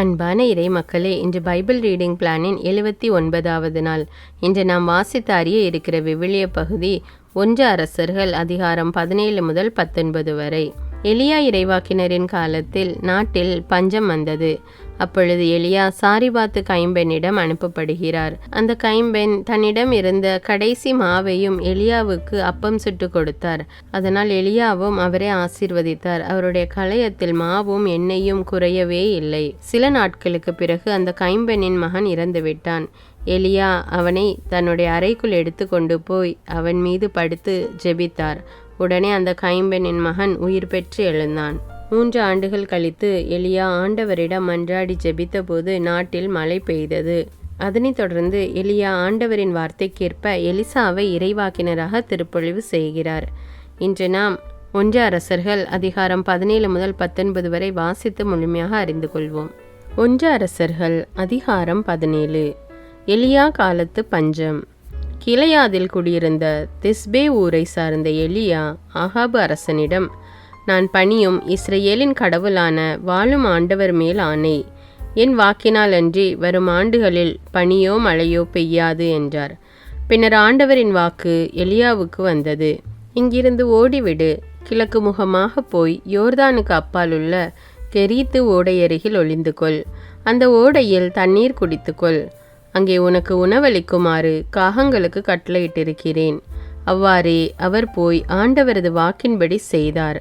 அன்பான இறை மக்களே, இன்று பைபிள் ரீடிங் பிளானின் 79வது நாள். இன்று நாம் வாசித்து அறிய இருக்கிற விவிலிய பகுதி 1 அரசர்கள் அதிகாரம் 17 முதல் 19 வரை. எலியா இறைவாக்கினரின் காலத்தில் நாட்டில் பஞ்சம் வந்தது. அப்பொழுது எலியா சாரிபாத்து கைம்பெண்ணிடம் அனுப்பப்படுகிறார். அந்த கைம்பெண் தன்னிடம் இருந்த கடைசி மாவையும் எலியாவுக்கு அப்பம் சுட்டு கொடுத்தார். அதனால் எலியாவும் அவரை ஆசீர்வதித்தார். அவருடைய களையத்தில் மாவும் எண்ணெயும் குறையவே இல்லை. சில நாட்களுக்கு பிறகு அந்த கைம்பெண்ணின் மகன் இறந்துவிட்டான். எலியா அவனை தன்னுடைய அறைக்குள் எடுத்து கொண்டு போய் அவன் மீது படுத்து ஜெபித்தார். உடனே அந்த கைம்பெண்ணின் மகன் உயிர் பெற்று எழுந்தான். 3 ஆண்டுகள் கழித்து எலியா ஆண்டவரிடம் மன்றாடி ஜெபித்த போது நாட்டில் மழை பெய்தது. அதனைத் தொடர்ந்து எலியா ஆண்டவரின் வார்த்தைக்கேற்ப எலிசாவை இறைவாக்கினராக திருப்பொழிவு செய்கிறார். இன்று நாம் 1 அரசர்கள் அதிகாரம் 17 முதல் 19 வரை வாசித்து முழுமையாக அறிந்து கொள்வோம். 1 அரசர்கள் அதிகாரம் 17. எலியா காலத்து பஞ்சம். கிளையாதில் குடியிருந்த திஸ்பே ஊரை சார்ந்த எலியா ஆகாபு அரசனிடம், நான் பணியும் இஸ்ரேலின் கடவுளான வாழும் ஆண்டவர் மேல் ஆணை, என் வாக்கினால் அன்றி வரும் ஆண்டுகளில் பனியோ மழையோ பெய்யாது என்றார். பின்னர் ஆண்டவரின் வாக்கு எலியாவுக்கு வந்தது, இங்கிருந்து ஓடிவிடு, கிழக்கு முகமாக போய் யோர்தானுக்கு அப்பாலுள்ள கெரீத்து ஓடை அருகில் ஒளிந்து கொள், அந்த ஓடையில் தண்ணீர் குடித்துக்கொள், அங்கே உனக்கு உணவளிக்குமாறு காகங்களுக்கு கட்டளையிட்டிருக்கிறேன். அவ்வாறே அவர் போய் ஆண்டவரது வாக்கின்படி செய்தார்.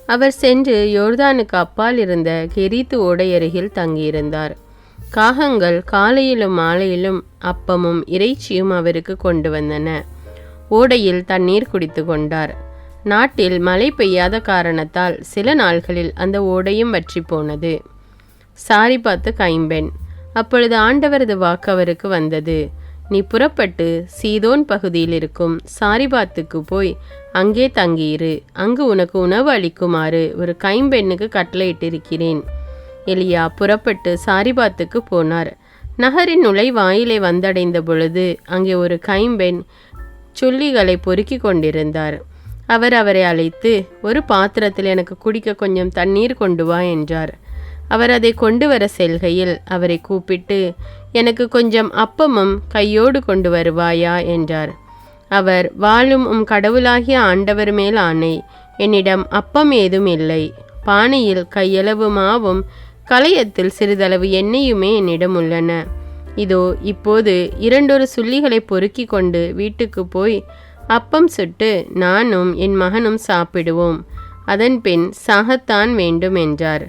அவர் சென்று யோர்தானுக்கு அப்பால் இருந்த கெரீத்து ஓடை அருகில் தங்கியிருந்தார். காகங்கள் காலையிலும் மாலையிலும் அப்பமும் இறைச்சியும் அவருக்கு கொண்டு வந்தன. ஓடையில் தண்ணீர் குடித்து கொண்டார். நாட்டில் மழை பெய்யாத காரணத்தால் சில நாள்களில் அந்த ஓடையும் வற்றி போனது. சாரிபாத்து கைம்பெண். அப்பொழுது ஆண்டவரது வாக்கு அவருக்கு வந்தது, நீ புறப்பட்டு சீதோன் பகுதியில் இருக்கும் சாரிபாத்துக்கு போய் அங்கே தங்கியிரு, அங்கு உனக்கு உணவு அளிக்குமாறு ஒரு கைம்பெண்ணுக்கு கட்டளையிட்டிருக்கிறேன். எலியா புறப்பட்டு சாரிபாத்துக்கு போனார். நகரின் நுழைவாயிலை வந்தடைந்த பொழுது அங்கே ஒரு கைம்பெண் சுள்ளிகளை பொறுக்கி கொண்டிருந்தார். அவர் அவரை அழைத்து, ஒரு பாத்திரத்தில் எனக்கு குடிக்க கொஞ்சம் தண்ணீர் கொண்டு வா என்றார். அவர் அதை கொண்டு வர செல்கையில் அவரை கூப்பிட்டு, எனக்கு கொஞ்சம் அப்பமும் கையோடு கொண்டு வருவாயா என்றார். அவர், வாழும் கடவுளாகிய ஆண்டவர் மேல் ஆணை, என்னிடம் அப்பம் ஏதும் இல்லை, பானையில் கையளவு மாவும் களையத்தில் சிறிதளவு எண்ணெயுமே என்னிடம் உள்ளன. இதோ இப்போது 2 சுள்ளிகளை பொறுக்கி கொண்டு வீட்டுக்கு போய் அப்பம் சுட்டு நானும் என் மகனும் சாப்பிடுவோம், அதன்பின் சாகத்தான் வேண்டும் என்றார்.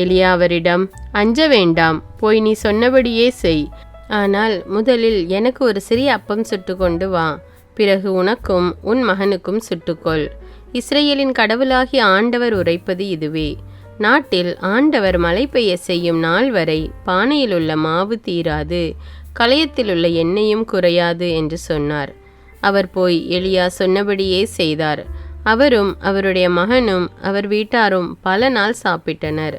எலியா அவரிடம், அஞ்ச வேண்டாம், போய் நீ சொன்னபடியே செய், ஆனால் முதலில் எனக்கு ஒரு சிறிய அப்பம் சுட்டு கொண்டு வா, பிறகு உனக்கும் உன் மகனுக்கும் சுட்டுக்கொள். இஸ்ரேலின் கடவுளாகிய ஆண்டவர் உரைப்பது இதுவே, நாட்டில் ஆண்டவர் மழை பெய்ய செய்யும் நாள் வரை பானையில் உள்ள மாவு தீராது, களையத்தில் உள்ள எண்ணெயும் குறையாது என்று சொன்னார். அவர் போய் எலியா சொன்னபடியே செய்தார். அவரும் அவருடைய மகனும் அவர் வீட்டாரும் பல நாள் சாப்பிட்டனர்.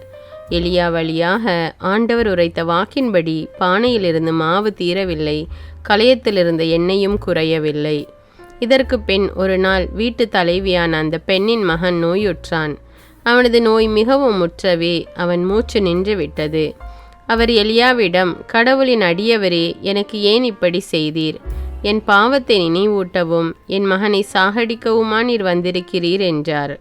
எலியா வழியாக ஆண்டவர் உரைத்த வாக்கின்படி பானையிலிருந்து மாவு தீரவில்லை, களையத்திலிருந்த எண்ணெயும் குறையவில்லை. இதற்கு பின் ஒரு நாள் வீட்டு தலைவியான அந்த பெண்ணின் மகன் நோயுற்றான். அவனது நோய் மிகவும் முற்றவே அவன் மூச்சு நின்று விட்டது. அவர் எலியாவிடம், கடவுளின் அடியவரே, எனக்கு ஏன் இப்படி செய்தீர்? என் பாவத்தை நினைவூட்டவும் என் மகனை சாகடிக்கவுமா நீர் வந்திருக்கிறீர் என்றார்.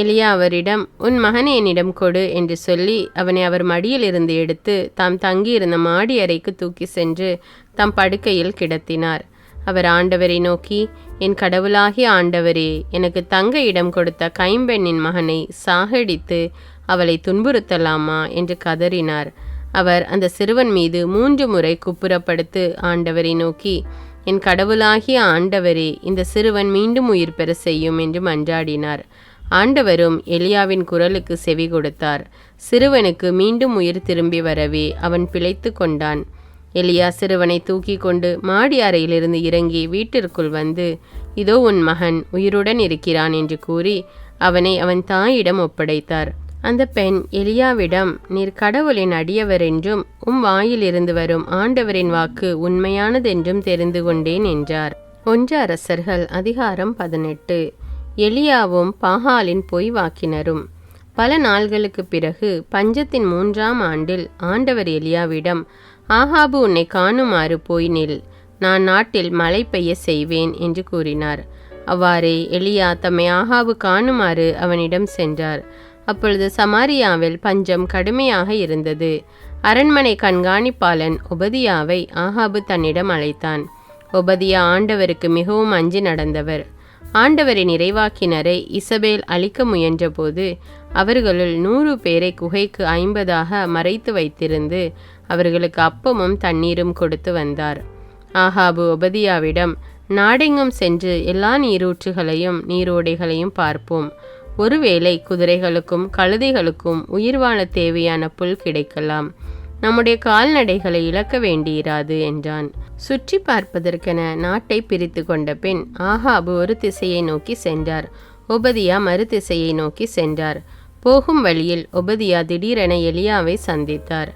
எலியா அவரிடம், உன் மகனை என்னிடம் கொடு என்று சொல்லி அவனை அவர் மடியிலிருந்து எடுத்து தாம் தங்கியிருந்த மாடி அறைக்கு தூக்கி சென்று தம் படுக்கையில் கிடத்தினார். அவர் ஆண்டவரை நோக்கி, என் கடவுளாகிய ஆண்டவரே, எனக்கு தங்க இடம் கொடுத்த கைம்பெண்ணின் மகனை சாகடித்து அவளை துன்புறுத்தலாமா என்று கதறினார். அவர் அந்த சிறுவன் மீது 3 முறை குப்புறப்படுத்து ஆண்டவரை நோக்கி, என் கடவுளாகிய ஆண்டவரே, இந்த சிறுவன் மீண்டும் உயிர் பெற செய்யும் என்று மன்றாடினார். ஆண்டவரும் எலியாவின் குரலுக்கு செவி கொடுத்தார். சிறுவனுக்கு மீண்டும் உயிர் திரும்பி வரவே அவன் பிழைத்து கொண்டான். எலியா சிறுவனை தூக்கி கொண்டு மாடி அறையிலிருந்து இறங்கி வீட்டிற்குள் வந்து, இதோ உன் மகன் உயிருடன் இருக்கிறான் என்று கூறி அவனை அவன் தாயிடம் ஒப்படைத்தார். அந்த பெண் எலியாவிடம், நீர் கடவுளின் அடியவர் என்றும் வாயிலிருந்து வரும் ஆண்டவரின் வாக்கு உண்மையானதென்றும் தெரிந்து கொண்டேன் என்றார். 1 அரசர்கள் அதிகாரம் 18. எலியாவும் பாகாலின் பொய் வாக்கினரும். பல நாள்களுக்கு பிறகு பஞ்சத்தின் 3ஆம் ஆண்டில் ஆண்டவர் எலியாவிடம், ஆகாபு உன்னை காணுமாறு போய் நில், நான் நாட்டில் மழை பெய்ய செய்வேன் என்று கூறினார். அவ்வாறே எலியா தம்மை ஆகாபு காணுமாறு அவனிடம் சென்றார். அப்பொழுது சமாரியாவில் பஞ்சம் கடுமையாக இருந்தது. அரண்மனை கண்காணிப்பாளன் ஒபதியாவை ஆகாபு தன்னிடம் அழைத்தான். ஒபதியா ஆண்டவருக்கு மிகவும் அஞ்சி நடந்தவர். ஆண்டவரின் இறைவாக்கினரை இசபேல் அழிக்க முயன்றபோது அவர்களுள் 100 பேரை குகைக்கு 50ஆக மறைத்து வைத்திருந்து அவர்களுக்கு அப்பமும் தண்ணீரும் கொடுத்து வந்தார். ஆகாபு ஒபதியாவிடம், நாடெங்கும் சென்று எல்லா நீரூற்றுகளையும் நீரோடைகளையும் பார்ப்போம். ஒருவேளை குதிரைகளுக்கும் கழுதைகளுக்கும் உயிர் வாழ தேவையான புல் கிடைக்கலாம். நம்முடைய கால்நடைகளை இழக்க வேண்டியிராது என்றான். சுற்றி பார்ப்பதற்கென நாட்டை பிரித்து கொண்ட பின் ஆகாபு ஒரு திசையை நோக்கி சென்றார். ஒபதியா மறு திசையை நோக்கி சென்றார். போகும் வழியில் ஒபதியா திடீரென எலியாவை சந்தித்தார்.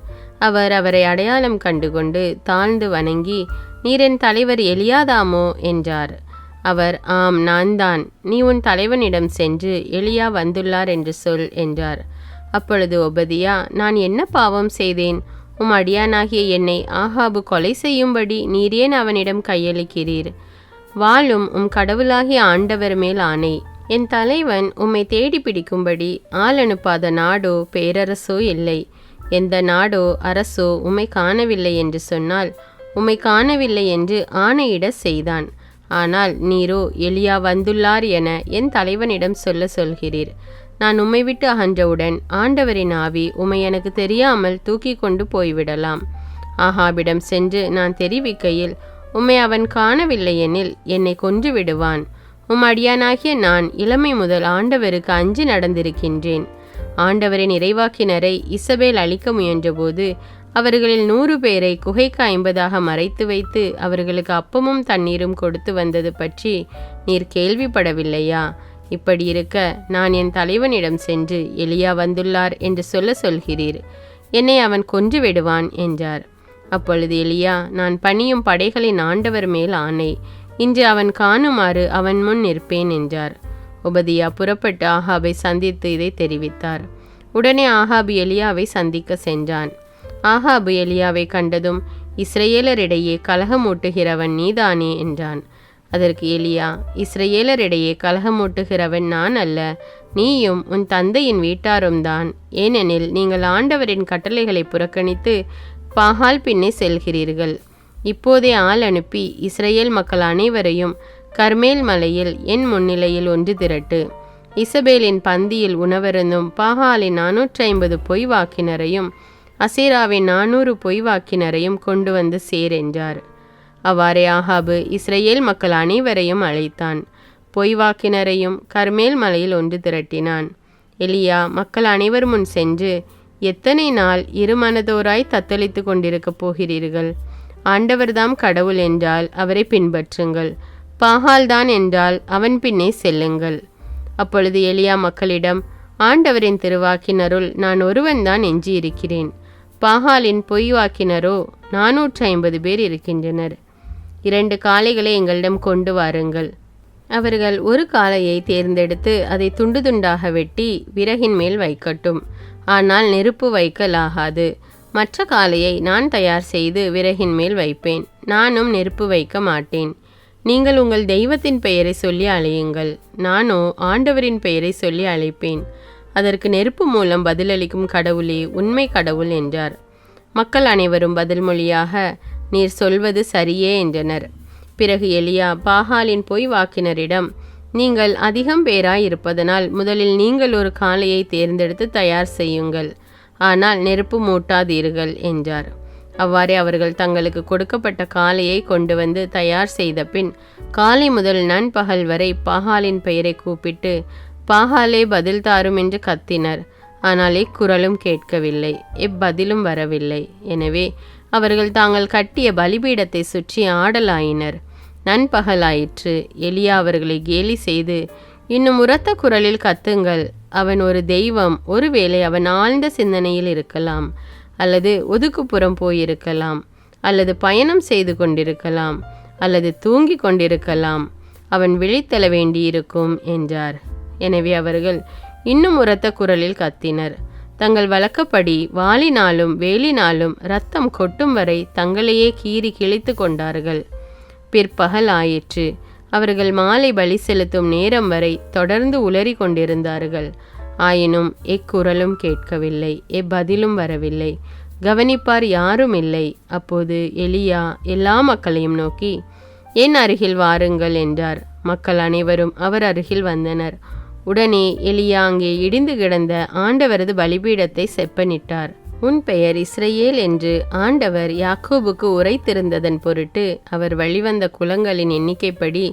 அவர் அவரை அடையாளம் கண்டுகொண்டு தாழ்ந்து வணங்கி, நீர் என் தலைவர் எலியாதாமோ என்றார். அவர், ஆம், நான் தான். நீ உன் தலைவனிடம் சென்று எலியா வந்துள்ளார் என்று சொல் என்றார். அப்பொழுது ஒபதியா, நான் என்ன பாவம் செய்தேன்? உம் அடியானாகிய என்னை ஆகாபு கொலை செய்யும்படி நீர் ஏன் அவனிடம் கையளிக்கிறீர்? வாளும் உம் கடவுளாகிய ஆண்டவர் மேல் ஆணை, என் தலைவன் உம்மை தேடி பிடிக்கும்படி ஆள் அனுப்பாத நாடோ பேரரசோ இல்லை. எந்த நாடோ அரசோ உம்மை காணவில்லை என்று சொன்னால் உம்மை காணவில்லை என்று ஆணையிட செய்தான். ஆனால் நீரோ எலியா வந்துள்ளார் என என் தலைவனிடம் சொல்கிறீர். நான் உம்மை விட்டு அகன்றவுடன் ஆண்டவரின் ஆவி உம்மை எனக்கு தெரியாமல் தூக்கி கொண்டு போய்விடலாம். ஆகாபிடம் சென்று நான் தெரிவிக்கையில் உம்மை அவன் காணவில்லை எனில் என்னை கொன்று விடுவான். உம் அடியானாகிய நான் இளமை முதல் ஆண்டவருக்கு அஞ்சி நடந்திருக்கின்றேன். ஆண்டவரின் இறைவாக்கினரை இசபேல் அழிக்க முயன்றபோது அவர்களில் 100 பேரை குகைக்கு 50ஆக மறைத்து வைத்து அவர்களுக்கு அப்பமும் தண்ணீரும் கொடுத்து வந்தது பற்றி நீர் கேள்விப்படவில்லையா? இப்படி இருக்க நான் என் தலைவனிடம் சென்று எலியா வந்துள்ளார் என்று சொல்கிறீர். என்னை அவன் கொன்று விடுவான் என்றார். அப்பொழுது எலியா, நான் பணியும் படைகளின் ஆண்டவர் மேல் ஆணை, இன்று அவன் காணுமாறு அவன் முன் நிற்பேன் என்றார். ஒபதியா புறப்பட்டு ஆகாபை சந்தித்து இதை தெரிவித்தார். உடனே ஆகாபு எலியாவை சந்திக்க சென்றான். ஆகாபு எலியாவை கண்டதும், இஸ்ரேலரிடையே கலகமூட்டுகிறவன் நீதானே என்றான். அதற்கு எலியா, இஸ்ரேலரிடையே கலகமூட்டுகிறவன் நான் அல்ல, நீயும் உன் தந்தையின் வீட்டாரும் தான். ஏனெனில் நீங்கள் ஆண்டவரின் கட்டளைகளை புறக்கணித்து பாகால் பின்னே செல்கிறீர்கள். இப்போதே ஆள் அனுப்பி இஸ்ரேல் மக்கள் அனைவரையும் கர்மேல் மலையில் என் முன்னிலையில் ஒன்று திரட்டு. இசபேலின் பந்தியில் உணவருந்தும் பாகாலின் 450 பொய் வாக்கினரையும் அசேராவின் 400 பொய் வாக்கினரையும் கொண்டு வந்து சேர் என்றார். அவ்வாறே ஆகாபு இஸ்ரேல் மக்கள் அனைவரையும் அழைத்தான். பொய் வாக்கினரையும் கர்மேல் மலையில் ஒன்று திரட்டினான். எலியா மக்கள் அனைவர் முன் சென்று, எத்தனை நாள் இருமனதோராய் தத்தளித்து கொண்டிருக்கப் போகிறீர்கள்? ஆண்டவர்தாம் கடவுள் என்றால் அவரை பின்பற்றுங்கள், பாகால்தான் என்றால் அவன் பின்னே செல்லுங்கள். அப்பொழுது எலியா மக்களிடம், ஆண்டவரின் திருவாக்கினருள் நான் ஒருவன்தான் எஞ்சியிருக்கிறேன். பாகாலின் பொய் வாக்கினரோ 450 பேர் இருக்கின்றனர். 2 காளைகளை எங்களிடம் கொண்டு வாருங்கள். அவர்கள் ஒரு காளையை தேர்ந்தெடுத்து அதை துண்டு துண்டாக வெட்டி விறகின் மேல் வைக்கட்டும். ஆனால் நெருப்பு வைக்கலாகாது. மற்ற காளையை நான் தயார் செய்து விறகின் மேல் வைப்பேன். நானும் நெருப்பு வைக்க மாட்டேன். நீங்கள் உங்கள் தெய்வத்தின் பெயரை சொல்லி அழையுங்கள். நானோ ஆண்டவரின் பெயரை சொல்லி அழைப்பேன். அதற்கு நெருப்பு மூலம் பதிலளிக்கும் கடவுளே உண்மை கடவுள் என்றார். மக்கள் அனைவரும் பதில் மொழியாக, நீர் சொல்வது சரியே என்றனர். பிறகு எலியா பாகாலின் பொய் வாக்கினரிடம், நீங்கள் அதிகம் பேராய் இருப்பதனால் முதலில் நீங்கள் ஒரு காளையை தேர்ந்தெடுத்து தயார் செய்யுங்கள். ஆனால் நெருப்பு மூட்டாதீர்கள் என்றார். அவ்வாறே அவர்கள் தங்களுக்கு கொடுக்கப்பட்ட காளையை கொண்டு வந்து தயார் செய்த பின் காலை முதல் நண்பகல் வரை பாகாலின் பெயரை கூப்பிட்டு, பாகாலே பதில் தாரும் என்று கத்தினர். ஆனால் இக்குரலும் கேட்கவில்லை, எப்பதிலும் வரவில்லை. எனவே அவர்கள் தாங்கள் கட்டிய பலிபீடத்தை சுற்றி ஆடலாயினர். நண்பகலாயிற்று. எலியா அவர்களை கேலி செய்து, இன்னும் உரத்த குரலில் கத்துங்கள், அவன் ஒரு தெய்வம். ஒருவேளை அவன் ஆழ்ந்த சிந்தனையில் இருக்கலாம், அல்லது ஒதுக்குப்புறம் போயிருக்கலாம், அல்லது பயணம் செய்து கொண்டிருக்கலாம், அல்லது தூங்கி கொண்டிருக்கலாம். அவன் விழித்தெழ வேண்டியிருக்கும் என்றார். எனவே அவர்கள் இன்னும் உரத்த குரலில் கத்தினர். தங்கள் வழக்கப்படி வாளினாலும் வேலினாலும் இரத்தம் கொட்டும் வரை தங்களையே கீறி கிழித்து கொண்டார்கள். பிற்பகல் ஆயிற்று. அவர்கள் மாலை பலி செலுத்தும் நேரம் வரை தொடர்ந்து உளறி கொண்டிருந்தார்கள். ஆயினும் எக்குரலும் கேட்கவில்லை, எப்பதிலும் வரவில்லை. கவனிப்பார் யாரும் இல்லை. அப்போது எலியா எல்லா மக்களையும் நோக்கி, என் அருகில் வாருங்கள் என்றார். மக்கள் அனைவரும் அவர் அருகில் வந்தனர். உடனே எலியா அங்கே இடிந்து கிடந்த ஆண்டவரது பலிபீடத்தை செப்பனிட்டார். உன் பெயர் இஸ்ரவேல் என்று ஆண்டவர் யாக்கோபுக்கு உரைத்திருந்ததன் பொருட்டு அவர் வழிவந்த குலங்களின் எண்ணிக்கைப்படி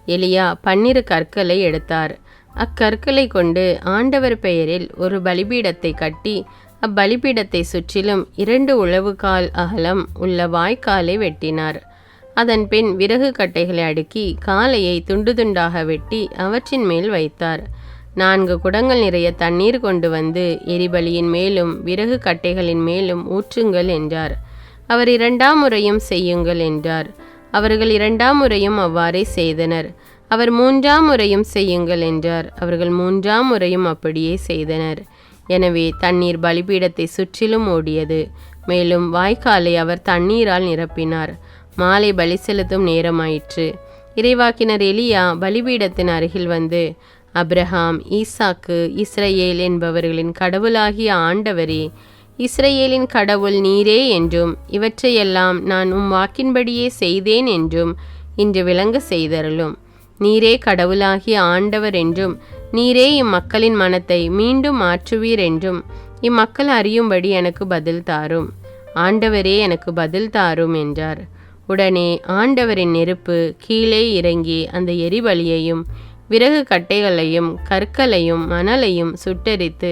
எலியா 12 கற்களை எடுத்தார். அக்கற்களை கொண்டு ஆண்டவர் பெயரில் ஒரு பலிபீடத்தை கட்டி அப்பலிபீடத்தை சுற்றிலும் 2 உழவுகால் அகலம் உள்ள வாய்க்காலை வெட்டினார். அதன் பின் விறகு கட்டைகளை அடுக்கி காளையை துண்டு துண்டாக வெட்டி அவற்றின் மேல் வைத்தார். 4 குடங்கள் நிறைய தண்ணீர் கொண்டு வந்து எரிபலியின் மேலும் விறகு கட்டைகளின் மேலும் ஊற்றுங்கள் என்றார். அவர் 2ஆம் முறையும் செய்யுங்கள் என்றார். அவர்கள் 2ஆம் முறையும் அவ்வாறே செய்தனர். அவர் 3ஆம் முறையும் செய்யுங்கள் என்றார். அவர்கள் 3ஆம் முறையும் அப்படியே செய்தனர். எனவே தண்ணீர் பலிபீடத்தை சுற்றிலும் ஓடியது. மேலும் வாய்க்காலை அவர் தண்ணீரால் நிரப்பினார். மாலை பலி செலுத்தும் நேரமாயிற்று. இறைவாக்கினர் எலியா பலிபீடத்தின் அருகில் வந்து, அப்ரஹாம், ஈசாக்கு, இஸ்ரவேல் என்பவர்களின் கடவுளாகிய ஆண்டவரே, இஸ்ரவேலின் கடவுள் நீரே என்றும் இவற்றையெல்லாம் நான் உம் வாக்கின்படியே செய்தேன் என்றும் இன்று விளங்க செய்தருளும். நீரே கடவுளாகிய ஆண்டவர் என்றும் நீரே இம்மக்களின் மனத்தை மீண்டும் மாற்றுவீர் என்றும் இம்மக்கள் அறியும்படி எனக்கு பதில் தாரும். ஆண்டவரே எனக்கு பதில் தாரும் என்றார். உடனே ஆண்டவரின் நெருப்பு கீழே இறங்கி அந்த எரிபலியையும் விறகு கட்டைகளையும் கற்களையும் மணலையும் சுட்டெரித்து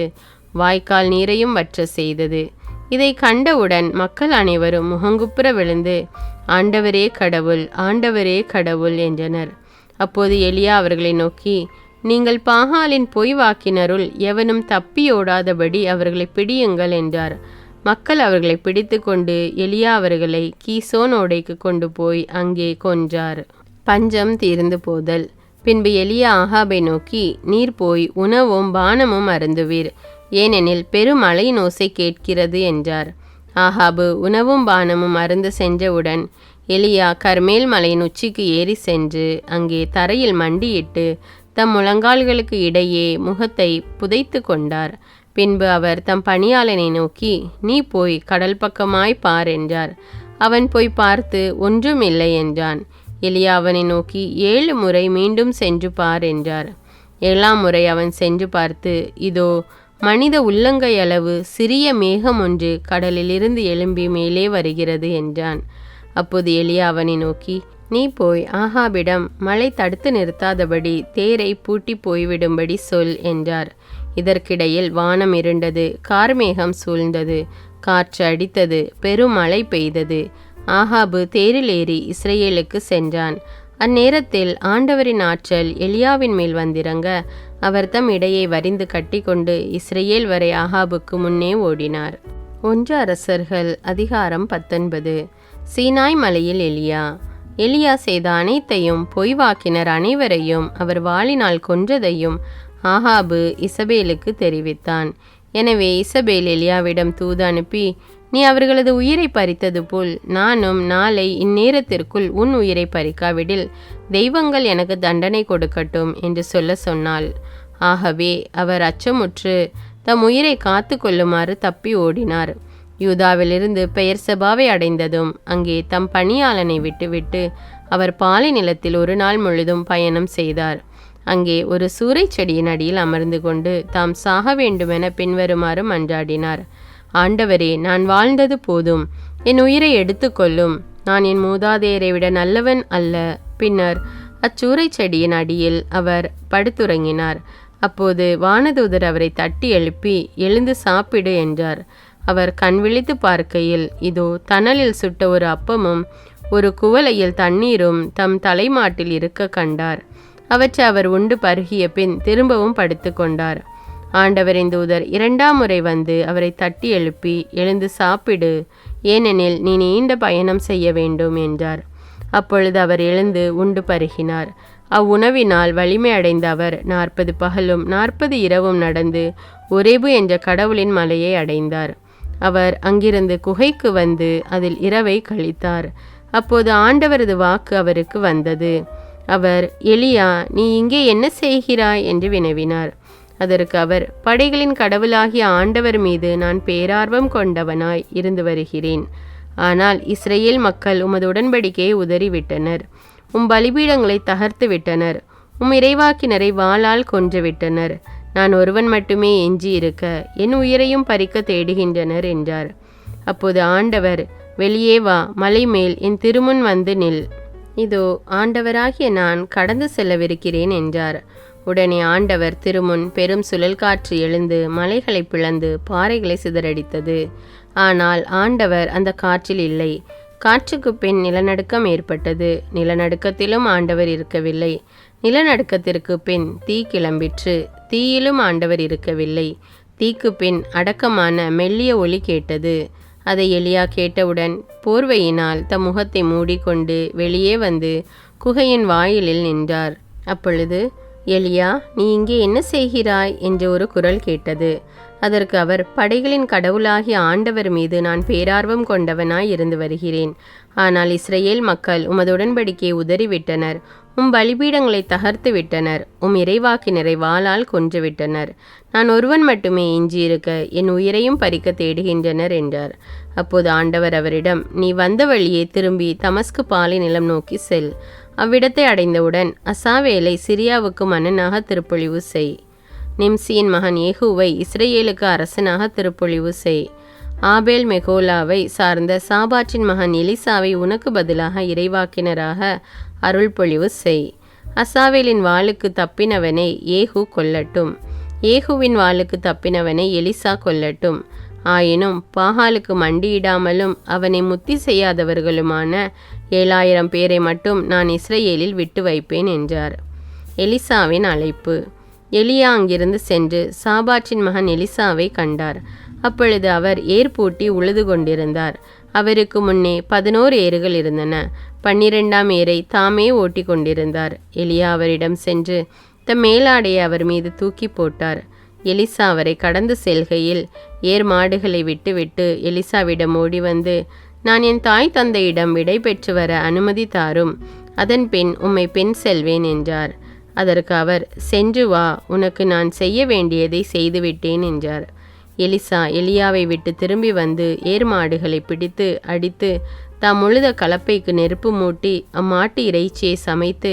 வாய்க்கால் நீரையும் வற்ற செய்தது. இதை கண்டவுடன் மக்கள் அனைவரும் முகங்குப்புற விழுந்து, ஆண்டவரே கடவுள், ஆண்டவரே கடவுள் என்றனர். அப்போது எலியா அவர்களை நோக்கி, நீங்கள் பாகாலின் பொய் வாக்கினருள் எவனும் தப்பியோடாதபடி அவர்களை பிடியுங்கள் என்றார். மக்கள் அவர்களை பிடித்து கொண்டு எலியா அவர்களை கீசோன் ஓடைக்கு கொண்டு போய் அங்கே கொன்றார். பஞ்சம் தீர்ந்து போதல். பின்பு எலியா ஆகாபை நோக்கி, நீர் போய் உணவும் பானமும் அருந்துவீர், ஏனெனில் பெருமழையின் ஓசை கேட்கிறது என்றார். ஆகாபு உணவும் பானமும் அருந்து சென்றவுடன் எலியா கர்மேல் மலையின் உச்சிக்கு ஏறி சென்று அங்கே தரையில் மண்டியிட்டு தம் முழங்கால்களுக்கு இடையே முகத்தை புதைத்து கொண்டார். பின்பு அவர் தம் பணியாளனை நோக்கி, நீ போய் கடல் பக்கமாய் பார் என்றார். அவன் போய் பார்த்து ஒன்றும் இல்லை என்றான். எலியா அவனை நோக்கி, 7 முறை மீண்டும் சென்று பார் என்றார். 7ஆம் முறை அவன் சென்று பார்த்து, இதோ மனித உள்ளங்கை அளவு சிறிய மேகம் ஒன்று கடலிலிருந்து எழும்பி மேலே வருகிறது என்றான். அப்போது எலியா அவனை நோக்கி, நீ போய் ஆகாபிடம் மழை தடுத்து நிறுத்தாதபடி தேரை பூட்டி போய்விடும்படி சொல் என்றார். இதற்கிடையில் வானம் இருண்டது, கார்மேகம் சூழ்ந்தது, காற்று அடித்தது, பெருமழை பெய்தது. ஆகாபு தேரில் ஏறி இஸ்ரவேலுக்கு சென்றான். அந்நேரத்தில் ஆண்டவரின் ஆற்றல் எலியாவின் மேல் வந்திறங்க அவர் தம் இடையை வரிந்து கட்டி கொண்டு இஸ்ரவேல் வரை ஆகாபுக்கு முன்னே ஓடினார். 1 அரசர்கள் அதிகாரம் 19. சீனாய் மலையில் எலியா. எலியா செய்த அனைத்தையும் பொய்வாக்கினர் அனைவரையும் அவர் வாளினால் கொன்றதையும் ஆகாபு இசபேலுக்கு தெரிவித்தான். எனவே இசபேல் எலியாவிடம் தூது அனுப்பி, நீ அவர்களது உயிரை பறித்தது போல் நானும் நாளை இந்நேரத்திற்குள் உன் உயிரை பறிக்காவிடில் தெய்வங்கள் எனக்கு தண்டனை கொடுக்கட்டும் என்று சொன்னாள். ஆகவே அவர் அச்சமுற்று தம் உயிரை காத்து கொள்ளுமாறு தப்பி ஓடினார். யூதாவிலிருந்து பெயர்செபாவை அடைந்ததும் அங்கே தம் பணியாளனை விட்டுவிட்டு அவர் பாலை நிலத்தில் 1 நாள் முழுதும் பயணம் செய்தார். அங்கே ஒரு சூரை செடியின் அடியில் அமர்ந்து கொண்டு தாம் சாக வேண்டுமென பின்வருமாறு மன்றாடினார். ஆண்டவரே, நான் வாழ்ந்தது போதும், என் உயிரை எடுத்துக்கொள்ளும். நான் என் மூதாதையரை விட நல்லவன் அல்ல. பின்னர் அச்சூரை செடியின் அடியில் அவர் படுத்துறங்கினார். அப்போது வானதூதர் அவரை தட்டி எழுப்பி, எழுந்து சாப்பிடு என்றார். அவர் கண் விழித்து பார்க்கையில் இதோ தணலில் சுட்ட ஒரு அப்பமும் ஒரு குவளையில் தண்ணீரும் தம் தலைமாட்டில் இருக்க கண்டார். அவற்றை அவர் உண்டு பருகிய பின் திரும்பவும் படுத்து கொண்டார். ஆண்டவரின் தூதர் 2ஆம் முறை வந்து அவரை தட்டி எழுப்பி, எழுந்து சாப்பிடு, ஏனெனில் நீ நீண்ட பயணம் செய்ய வேண்டும் என்றார். அப்பொழுது அவர் எழுந்து உண்டு பருகினார். அவ்வுணவினால் வலிமை அடைந்த அவர் 40 பகலும் 40 இரவும் நடந்து ஒரேபு என்ற கடவுளின் மலையை அடைந்தார். அவர் அங்கிருந்து குகைக்கு வந்து அதில் இரவை கழித்தார். அப்போது ஆண்டவரது வாக்கு அவருக்கு வந்தது. அவர், எலியா, நீ இங்கே என்ன செய்கிறாய் என்று வினவினார். அதற்கு அவர், படைகளின் கடவுளாகிய ஆண்டவர் மீது நான் பேரார்வம் கொண்டவனாய் இருந்து வருகிறேன். ஆனால் இஸ்ரேல் மக்கள் உமது உடன்படிக்கையை உதறிவிட்டனர். உம் பலிபீடங்களை தகர்த்து விட்டனர். உம் இறைவாக்கினரை வாளால் கொன்றுவிட்டனர். நான் ஒருவன் மட்டுமே எஞ்சி இருக்க என் உயிரையும் பறிக்க தேடுகின்றனர் என்றார். அப்போது ஆண்டவர், வெளியே வா, மலை மேல் என் திருமுன் வந்து நில். இதோ ஆண்டவராகிய நான் கடந்து செல்லவிருக்கிறேன் என்றார். உடனே ஆண்டவர் திருமுன் பெரும் சுழல் காற்று எழுந்து மலைகளை பிளந்து பாறைகளை சிதறடித்தது. ஆனால் ஆண்டவர் அந்த காற்றில் இல்லை. காற்றுக்கு பின் நிலநடுக்கம் ஏற்பட்டது. நிலநடுக்கத்திலும் ஆண்டவர் இருக்கவில்லை. நிலநடுக்கத்திற்கு பின் தீ கிளம்பிற்று. தீயிலும் ஆண்டவர் இருக்கவில்லை. தீக்கு பின் அடக்கமான மெல்லிய ஒலி கேட்டது. அதை எலியா கேட்டவுடன் போர்வையினால் தம் முகத்தை மூடிக்கொண்டு வெளியே வந்து குகையின் வாயிலில் நின்றார். அப்பொழுது, எலியா, நீ இங்கே என்ன செய்கிறாய் என்று ஒரு குரல் கேட்டது. அதற்கு அவர், படைகளின் கடவுளாகிய ஆண்டவர் மீது நான் பேரார்வம் கொண்டவனாய் இருந்து வருகிறேன். ஆனால் இஸ்ரேல் மக்கள் உமது உடன்படிக்கையை உதறிவிட்டனர். உம் பலிபீடங்களை தகர்த்து விட்டனர். உம் இறைவாக்கினரை வாளால் கொன்றுவிட்டனர். நான் ஒருவன் மட்டுமே எஞ்சியிருக்க என் உயிரையும் பறிக்க தேடுகின்றனர் என்றார். அப்போது ஆண்டவர் அவரிடம், நீ வந்த வழியே திரும்பி தமஸ்கு பாலை நிலம் நோக்கி செல். அவ்விடத்தை அடைந்தவுடன் அசாவேலை சிரியாவுக்கு மன்னனாக திருப்பொழிவு செய். நிம்சியின் மகன் ஏகூவை இஸ்ரேலுக்கு அரசனாக திருப்பொழிவு செய். ஆபேல் மெகோலாவை சார்ந்த சாபாற்றின் மகன் எலிசாவை உனக்கு பதிலாக இறைவாக்கினராக அருள் பொழிவு செய். அசாவேலின் வாளுக்கு தப்பினவனை ஏகு கொல்லட்டும். ஏகுவின் வாளுக்கு தப்பினவனை எலிசா கொல்லட்டும். ஆயினும் பாகாலுக்கு மண்டியிடாமலும் அவனை முத்தி செய்யாதவர்களுமான 7000 பேரை மட்டும் நான் இஸ்ரேலில் விட்டு வைப்பேன் என்றார். எலிசாவின் அழைப்பு. எலியா அங்கிருந்து சென்று சாபாற்றின் மகன் எலிசாவை கண்டார். அப்பொழுது அவர் ஏர் பூட்டி உழுது கொண்டிருந்தார். அவருக்கு முன்னே 11 ஏறுகள் இருந்தன. 12ஆம் ஏரை தாமே ஓட்டி கொண்டிருந்தார். எலியா அவரிடம் சென்று தம் மேலாடையை அவர் மீது தூக்கி போட்டார். எலிசா அவரை கடந்து செல்கையில் ஏர் மாடுகளை விட்டுவிட்டு எலிசாவிடம் ஓடி வந்து, நான் என் தாய் தந்தையிடம் விடை பெற்று வர அனுமதி தாரும். அதன் பின் உம்மை பெண் செல்வேன் என்றார். அதற்கு அவர், சென்று வா, உனக்கு நான் செய்ய வேண்டியதை செய்துவிட்டேன் என்றார். எலிசா எலியாவை விட்டு திரும்பி வந்து ஏர் மாடுகளை பிடித்து அடித்து தாம் உழுத கலப்பைக்கு நெருப்பு மூட்டி அம்மாட்டு இறைச்சியை சமைத்து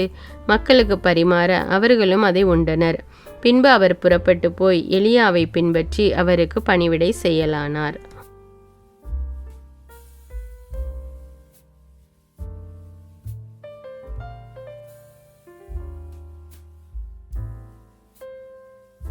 மக்களுக்கு பரிமாற அவர்களும் அதை உண்டனர். பின்பு அவர் புறப்பட்டு போய் எலியாவை பின்பற்றி அவருக்கு பணிவிடை செய்யலானார்.